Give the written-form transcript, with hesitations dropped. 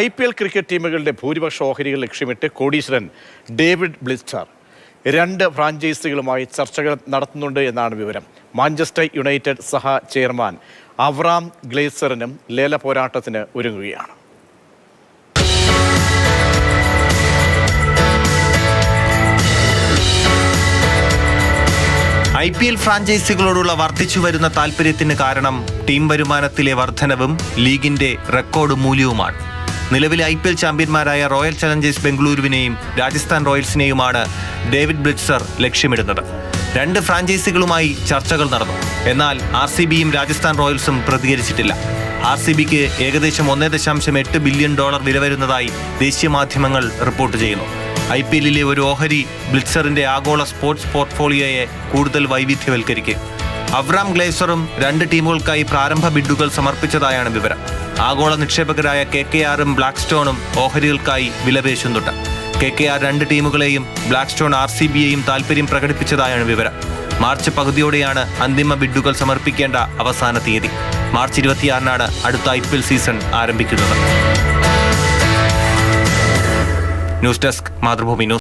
IPL cricket ടീമുകളുടെ ഭൂരിപക്ഷ ഓഹരികൾ ലക്ഷ്യമിട്ട് കോടീശ്വരൻ ഡേവിഡ് ബ്ലിസ്റ്റർ 2 ഫ്രാഞ്ചൈസികളുമായി ചർച്ചകൾ നടത്തുന്നുണ്ട് എന്നാണ് വിവരം. മാഞ്ചസ്റ്റർ യുണൈറ്റഡ് സഹ ചെയർമാൻ അവറാം ഗ്ലേസറിനും ലേല പോരാട്ടത്തിന് ഒരുങ്ങുകയാണ്. IPL ഫ്രാഞ്ചൈസികളോടുള്ള വർദ്ധിച്ചു വരുന്ന താൽപര്യത്തിന് കാരണം ടീം വരുമാനത്തിലെ വർധനവും ലീഗിന്റെ റെക്കോർഡ് മൂല്യവുമാണ്. നിലവിലെ IPL ചാമ്പ്യന്മാരായ റോയൽ ചലഞ്ചേഴ്സ് ബംഗളൂരുവിനെയും രാജസ്ഥാൻ റോയൽസിനെയുമാണ് ഡേവിഡ് ബ്ലിസ്റ്റർ ലക്ഷ്യമിടുന്നത്. 2 ഫ്രാഞ്ചൈസികളുമായി ചർച്ചകൾ നടന്നു. എന്നാൽ RCBയും രാജസ്ഥാൻ റോയൽസും പ്രതികരിച്ചിട്ടില്ല. RCBക്ക് ഏകദേശം $1.8 ബില്യൺ വില വരുന്നതായി ദേശീയ മാധ്യമങ്ങൾ റിപ്പോർട്ട് ചെയ്യുന്നു. IPLലെ ഒരു ഓഹരി ബ്ലിറ്റ്സറിന്റെ ആഗോള സ്പോർട്സ് പോർട്ട്ഫോളിയോയെ കൂടുതൽ വൈവിധ്യവൽക്കരിക്കും. അവറാം ഗ്ലേസറും 2 ടീമുകൾക്കായി പ്രാരംഭ ബിഡുകൾ സമർപ്പിച്ചതായാണ് വിവരം. ആഗോള നിക്ഷേപകരായ KKRും ബ്ലാക്ക്സ്റ്റോണും ഓഹരികൾക്കായി വിലപേശുന്നുണ്ട്. KKR 2 ടീമുകളെയും ബ്ലാക്ക്സ്റ്റോൺ RCBയെയും താൽപര്യം പ്രകടിപ്പിച്ചതായാണ് വിവരം. മാർച്ച് പകുതിയോടെയാണ് അന്തിമ ബിഡുകൾ സമർപ്പിക്കേണ്ട അവസാന തീയതി. മാർച്ച് 26-നാണ് അടുത്ത IPL സീസൺ ആരംഭിക്കുന്നത്. News desk Mathrubhumi news.